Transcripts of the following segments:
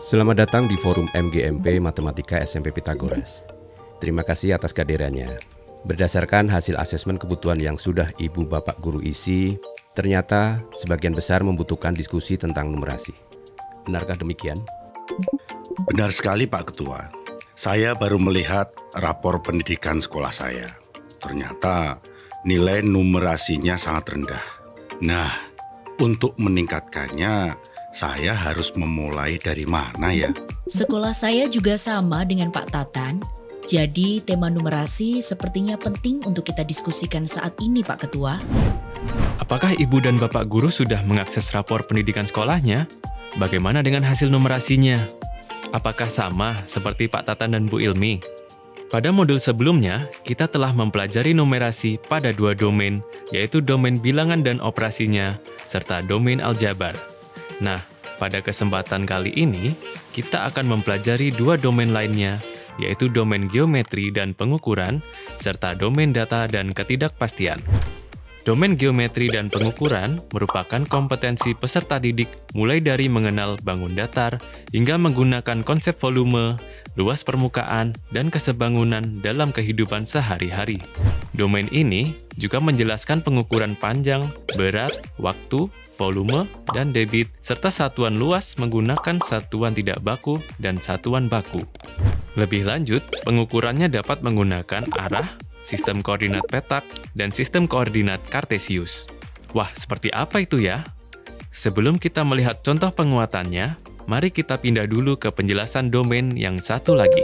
Selamat datang di forum MGMP Matematika SMP Pitagoras. Terima kasih atas kehadirannya. Berdasarkan hasil asesmen kebutuhan yang sudah Ibu Bapak Guru isi, ternyata sebagian besar membutuhkan diskusi tentang numerasi. Benarkah demikian? Benar sekali Pak Ketua. Saya baru melihat rapor pendidikan sekolah saya. Ternyata nilai numerasinya sangat rendah. Nah, untuk meningkatkannya, saya harus memulai dari mana ya? Sekolah saya juga sama dengan Pak Tatan. Jadi tema numerasi sepertinya penting untuk kita diskusikan saat ini Pak Ketua. Apakah Ibu dan Bapak Guru sudah mengakses rapor pendidikan sekolahnya? Bagaimana dengan hasil numerasinya? Apakah sama seperti Pak Tatan dan Bu Ilmi? Pada modul sebelumnya, kita telah mempelajari numerasi pada dua domain, yaitu domain bilangan dan operasinya, serta domain aljabar. Nah, pada kesempatan kali ini, kita akan mempelajari dua domain lainnya, yaitu domain geometri dan pengukuran, serta domain data dan ketidakpastian. Domain geometri dan pengukuran merupakan kompetensi peserta didik mulai dari mengenal bangun datar hingga menggunakan konsep volume, luas permukaan, dan kesebangunan dalam kehidupan sehari-hari. Domain ini juga menjelaskan pengukuran panjang, berat, waktu, volume, dan debit, serta satuan luas menggunakan satuan tidak baku dan satuan baku. Lebih lanjut, pengukurannya dapat menggunakan arah, sistem koordinat petak, dan sistem koordinat kartesius. Wah, seperti apa itu ya? Sebelum kita melihat contoh penguatannya, mari kita pindah dulu ke penjelasan domain yang satu lagi.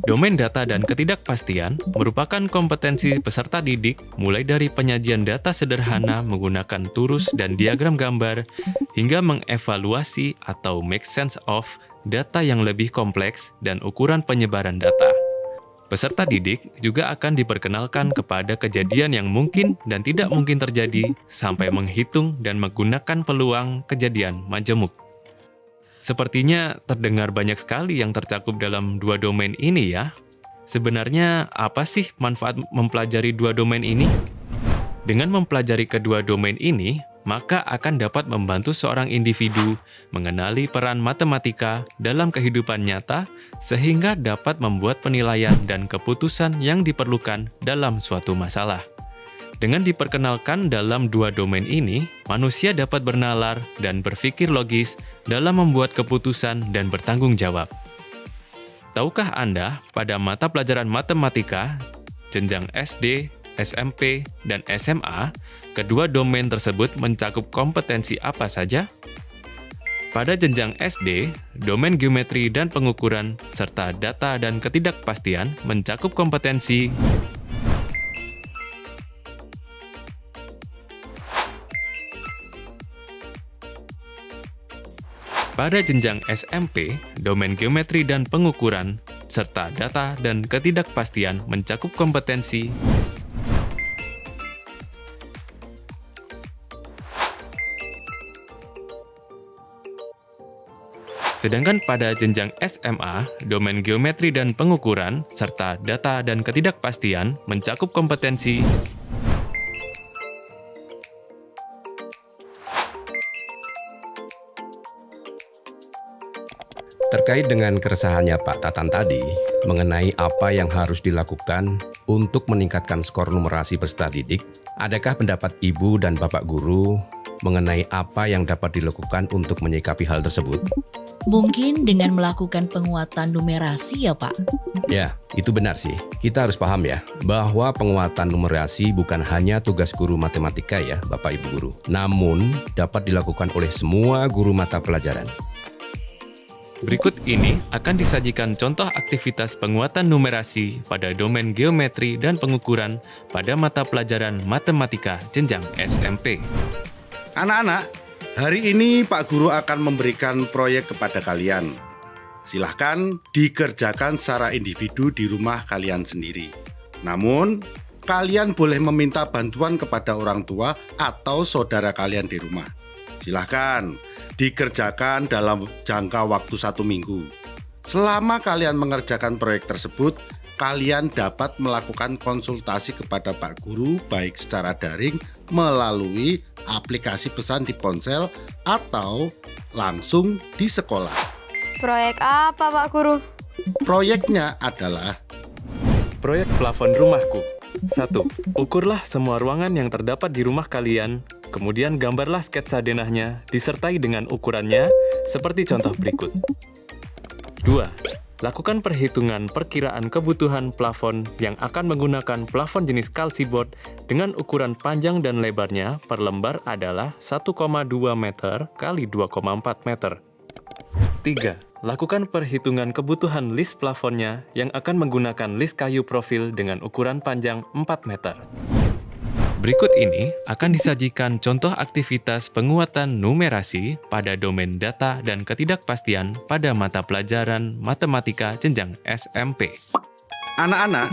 Domain data dan ketidakpastian merupakan kompetensi peserta didik mulai dari penyajian data sederhana menggunakan turus dan diagram gambar, hingga mengevaluasi atau make sense of data yang lebih kompleks dan ukuran penyebaran data. Peserta didik juga akan diperkenalkan kepada kejadian yang mungkin dan tidak mungkin terjadi sampai menghitung dan menggunakan peluang kejadian majemuk. Sepertinya terdengar banyak sekali yang tercakup dalam dua domain ini ya. Sebenarnya apa sih manfaat mempelajari dua domain ini? Dengan mempelajari kedua domain ini, maka akan dapat membantu seorang individu mengenali peran matematika dalam kehidupan nyata sehingga dapat membuat penilaian dan keputusan yang diperlukan dalam suatu masalah. Dengan diperkenalkan dalam dua domain ini, manusia dapat bernalar dan berpikir logis dalam membuat keputusan dan bertanggung jawab. Tahukah Anda, pada mata pelajaran matematika, jenjang SD, SMP, dan SMA, kedua domain tersebut mencakup kompetensi apa saja? Pada jenjang SD, domain geometri dan pengukuran, serta data dan ketidakpastian mencakup kompetensi Pada jenjang SMP, domain geometri dan pengukuran, serta data dan ketidakpastian mencakup kompetensi Sedangkan pada jenjang SMA, domain geometri dan pengukuran, serta data dan ketidakpastian mencakup kompetensi Terkait dengan keresahannya Pak Tatan tadi, mengenai apa yang harus dilakukan untuk meningkatkan skor numerasi peserta didik, adakah pendapat Ibu dan Bapak Guru mengenai apa yang dapat dilakukan untuk menyikapi hal tersebut? Mungkin dengan melakukan penguatan numerasi ya Pak? Ya, itu benar sih. Kita harus paham ya, bahwa penguatan numerasi bukan hanya tugas guru matematika ya, Bapak Ibu Guru. Namun, dapat dilakukan oleh semua guru mata pelajaran. Berikut ini akan disajikan contoh aktivitas penguatan numerasi pada domain geometri dan pengukuran pada mata pelajaran matematika jenjang SMP. Anak-anak, hari ini Pak Guru akan memberikan proyek kepada kalian. Silahkan dikerjakan secara individu di rumah kalian sendiri. Namun, kalian boleh meminta bantuan kepada orang tua atau saudara kalian di rumah. Silahkan dikerjakan dalam jangka waktu 1 minggu. Selama kalian mengerjakan proyek tersebut, kalian dapat melakukan konsultasi kepada Pak Guru baik secara daring melalui aplikasi pesan di ponsel atau langsung di sekolah. Proyek apa, Pak Guru? Proyeknya adalah Proyek plafon rumahku. 1. Ukurlah semua ruangan yang terdapat di rumah kalian, kemudian gambarlah sketsa denahnya disertai dengan ukurannya seperti contoh berikut. 2. Lakukan perhitungan perkiraan kebutuhan plafon yang akan menggunakan plafon jenis kalsiboard dengan ukuran panjang dan lebarnya per lembar adalah 1,2 meter kali 2,4 meter. 3. Lakukan perhitungan kebutuhan list plafonnya yang akan menggunakan list kayu profil dengan ukuran panjang 4 meter. Berikut ini akan disajikan contoh aktivitas penguatan numerasi pada domain data dan ketidakpastian pada mata pelajaran matematika jenjang SMP. anak-anak.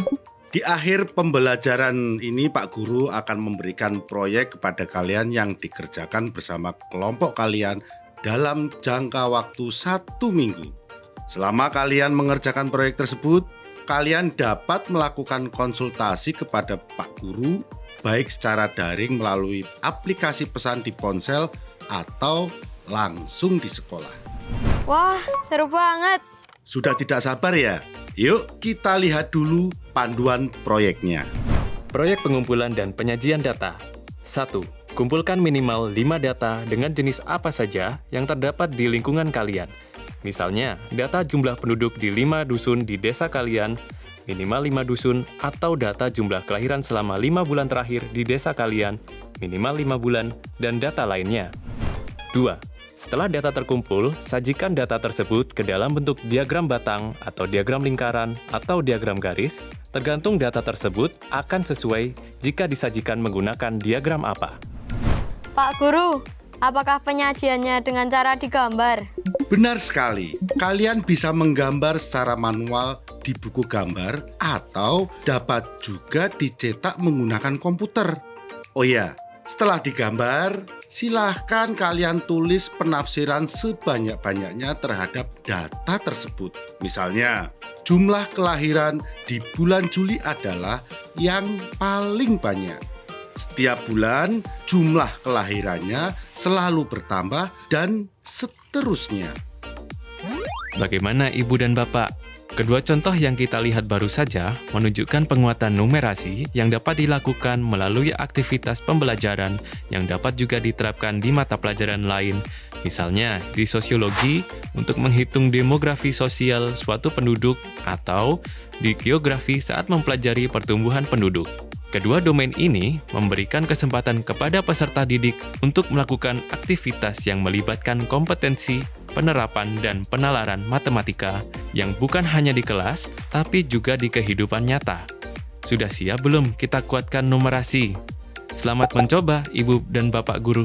Di akhir pembelajaran ini Pak Guru akan memberikan proyek kepada kalian yang dikerjakan bersama kelompok kalian dalam jangka waktu 1 minggu. Selama kalian mengerjakan proyek tersebut, kalian dapat melakukan konsultasi kepada Pak Guru baik secara daring melalui aplikasi pesan di ponsel atau langsung di sekolah. Wah, seru banget. Sudah tidak sabar ya? Yuk kita lihat dulu panduan proyeknya. Proyek pengumpulan dan penyajian data. 1. Kumpulkan minimal 5 data dengan jenis apa saja yang terdapat di lingkungan kalian. Misalnya, data jumlah penduduk di 5 dusun di desa kalian, minimal 5 dusun, atau data jumlah kelahiran selama 5 bulan terakhir di desa kalian, minimal 5 bulan, dan data lainnya. 2. Setelah data terkumpul, sajikan data tersebut ke dalam bentuk diagram batang atau diagram lingkaran atau diagram garis, tergantung data tersebut akan sesuai jika disajikan menggunakan diagram apa. Pak Guru, apakah penyajiannya dengan cara digambar? Benar sekali, kalian bisa menggambar secara manual di buku gambar atau dapat juga dicetak menggunakan komputer. Oh ya, setelah digambar, silahkan kalian tulis penafsiran sebanyak-banyaknya terhadap data tersebut. Misalnya, jumlah kelahiran di bulan Juli adalah yang paling banyak. Setiap bulan, jumlah kelahirannya selalu bertambah dan seterusnya. Bagaimana Ibu dan Bapak? Kedua contoh yang kita lihat baru saja menunjukkan penguatan numerasi yang dapat dilakukan melalui aktivitas pembelajaran yang dapat juga diterapkan di mata pelajaran lain, misalnya di sosiologi untuk menghitung demografi sosial suatu penduduk atau di geografi saat mempelajari pertumbuhan penduduk. Kedua domain ini memberikan kesempatan kepada peserta didik untuk melakukan aktivitas yang melibatkan kompetensi, penerapan, dan penalaran matematika yang bukan hanya di kelas, tapi juga di kehidupan nyata. Sudah siap belum kita kuatkan numerasi? Selamat mencoba, Ibu dan Bapak Guru.